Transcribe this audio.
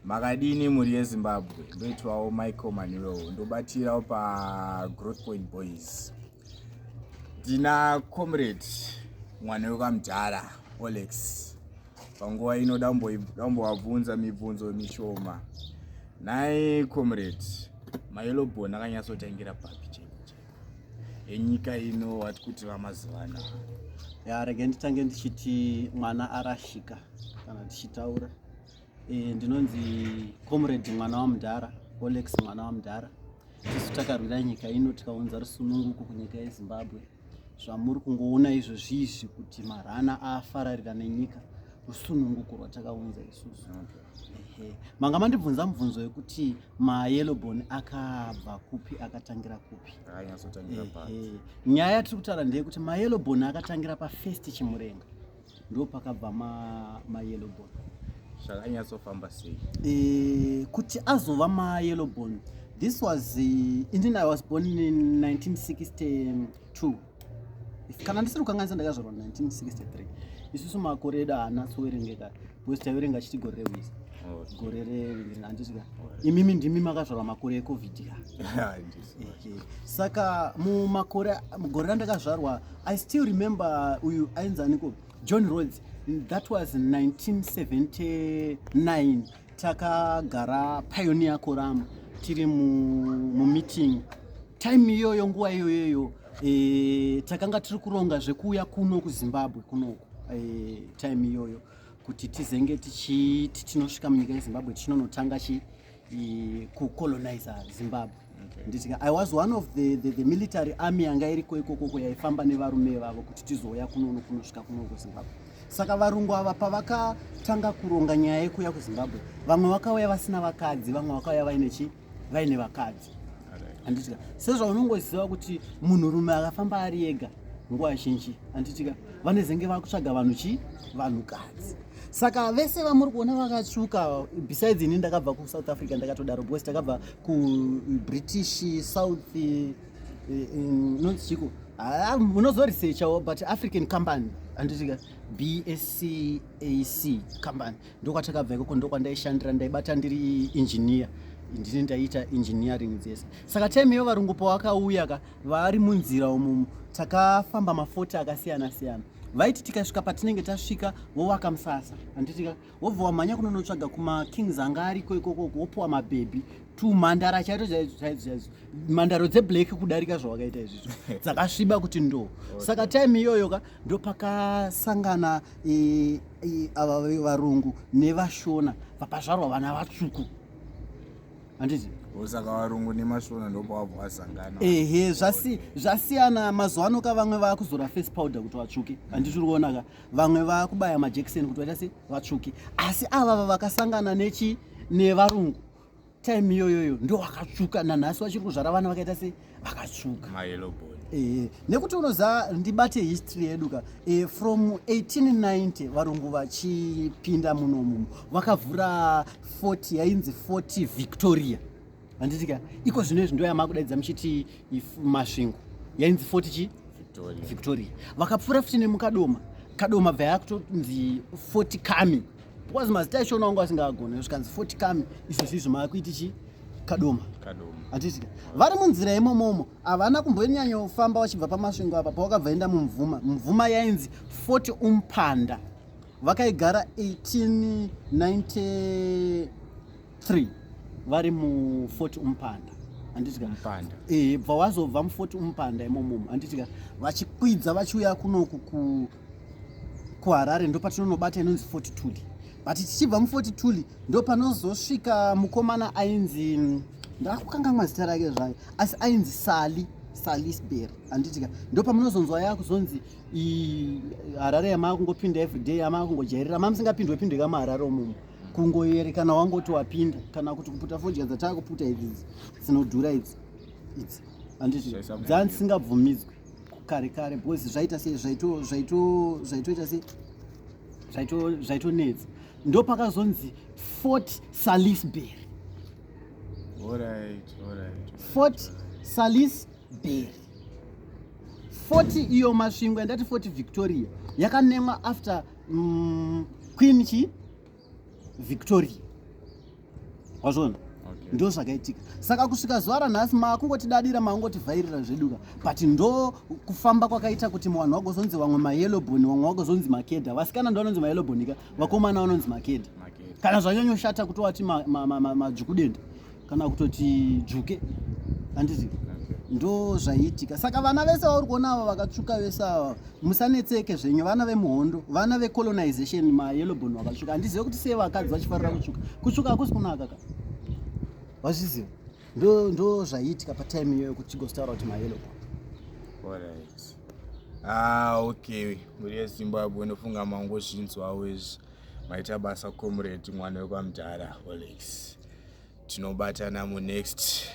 Makadini muri yeZimbabwe ndoitwawo Michael Manuel ndobatirawo Growth Point Boys. Ndina comrade mwana wekamudhara Olex. Panguva ino dambovabvunza mibvunzo mishoma. Naye comrade Mayellow Bone akanyatsotangira papi cheko enyika ino wati kuti vamazivana. Rege nditange ndichiti mwana arashika kana tichitaura. Ndinonzi comrade mwana wamudhara Olex mwana wamudhara. Tisu takarwira nyika ino tikaunza rusununguko kunyika yeZimbabwe. Zvamuri kungoona izvozvizvi kuti marana afararira nenyika rusununguko rwatakaunza isusu. Manga mandibvunza mubvunzo wekuti Mayellow Bone akabva kupi akatangira kupi. Nyaya yatiri kutaura ndeyekuti Mayellow Bone akatangira pa1st Chimurenga ndo pakabva Mayellow Bone. Zvakanyatsofamba sei? Kuti azova Mayellow Bone, this was indeed I was born in 1962. Kana ndisiri kukanganisa ndakazvarwa 1963. Isusu makore edu haana tsoverengeka because taiverenga chiti gore rewisi. Gore handisika. Imimi ndimi makazvarwa makore eCovid ka. Saka mugore randakazvarwa I still remember uyu ainzaniko John Rhodes. That was 1979. Takagara Pioneer Forum tiri mu meeting. Time iyoyo nguva iyoyo takanga tiri kuronga zvekuuya kuno kuZimbabwe kuno time iyoyo kuti tizenge tinosvika munyika yeZimbabwe tichonotanga kucolonize Zimbabwe. Nditika I was one of the military army yanga iriko ikoko yaifamba nevarume vavo kuti tizouya kuno kunosvika kuno kuZimbabwe. Saka varungu ava pavakatanga kuronga nyaya yekuya kuZimbabwe, vamwe vakauya vasina vakadzi, vamwe vakauya vaine vakadzi. Anditika sezvaunongoziva kuti munhurume akafamba ari ega nguva zhinji anditika vanezenge vakutsvaga vanhukadzi. Saka vese vamuri kuona vakatsvuka, besides ini ndakabva kuSouth Africa ndakatodaro because takabva kuBritish South nonzichiko munozoresearchawo but African company anditika BSCAC company ndokwatakabva ikoko ndokwandaishandira ndaibata ndiri engineer. Ndini ndaita engineering dzese. Saka time iyo varungu pavakauya vari munzira umu takafamba mafoti akasiyana siyana. Vaiti tikasvika patinenge tasvika vovaka musasa anditika wobva wamhanya kunonotsvaga kuma kings anga ariko ikoko wopuwa mabhebhi tumhandara chaito chaizvo mhandaro dzeblack kudarika zvawakaita izvizvo dzakasviba kuti ndo. Saka time iyoyo ndo pakasangana ava varungu nevashona vapazvarwa vana vatsvuku. Handiti saka varungu nemashona ndopavabva vasangana. Zvasiyana mazuva ano vamwe vakuzora face powder kuti vatsvuke. Handiti uri kuona vamwe vakubaya majekiseni kuti vaita se vatsvuke. Asi ava vakasangana nevarungu time iyoyo ndo vakatsvuka. Nanhasi vachiri kuzvara vana vakaita se vakatsvuka. Mayellow Bone. Nekuti unoziva ndibate history yedu from 1890 varungu vachipinda munomu vakavhura fort yainzi Fort Victoria. Handitika iko zvino izvi ndo yamakudaidza muchiti masvingo yainzi Fort Victoria. Vakapfuura futi nemukadoma bva yakutonzi Fort Kami because mazita achona wangu asingagona zvikanzi Fort Kami izvo zvizvo maakuiti Kadoma. Handitika vari munzira imomomo havana kumbonyanya kufamba vachibva pamasvingo apa pavakabva enda mumvuma yainzi Fort Umpanda. Vakaigara 1893 vari muFort Umpanda. Handitika bva wazobva muFort Umpanda imomomo handitika vachikwidza vachiuya kunoku kuHarare ndo patinonobata inonzi Fort Tuli. But tichibva muFort Tuli ndo panozosvika mukomana ainzi ndakukanganwa zita rake zvayo asi ainzi Salisbury. Handitika ndo pamunozonzwa yakuzonzi Harare yamakungopinda everyday yamakungojairira mamusingapindwe kamuHarare umomo kungoyerekana wangoti wapinda kana kuti kuputa fodya dzatakuputa idzi dzinodhura idzi. Handiti dzandsingabvumidzwi kare because zvaita sei zvaitoita sei zvaitonetsa ndo pakazonzi Fort Salisbury. Fort Salisbury. Fort iyo masvingo yandati Fort Victoria yakanemwa after Queen Victoria. wazvona. Ndo zvakaitika. Saka kusvika zuva ranhasi makungotidadira mangotivhairira zveduka, but ndo kufamba kwakaita kuti vanhu vagozonzi vamwe mayelobhoni, vamwe vagozonzi makedha. Vasikana ndo vanonzi mayelobhoni ka, vakomana vanonzi makedha. Kana zvanyonyoshata kutovati majukudenda kana kutoti juke, handiti ndo zvaitika. Saka vana vese vauri kuona ava vakatsvuka vese ava, musanetseke zvenyu, vana vemuhondo, vana vecolonization, mayelobhoni vakatsvuka. Handizive kuti sei vakadzi vachifarira kutsvuka. Kutsvuka hakusi kunaka ka, wazviziva. Ndo zvaitika patime iyoyo kuti tigostaura kuti mayelobhoni. Alright. Okay, muri yeZimbabwe ndofunga mangozvinzwawo izvi. Maita basa comrade mwana wekwamudhara Olex. Tinobatana mu next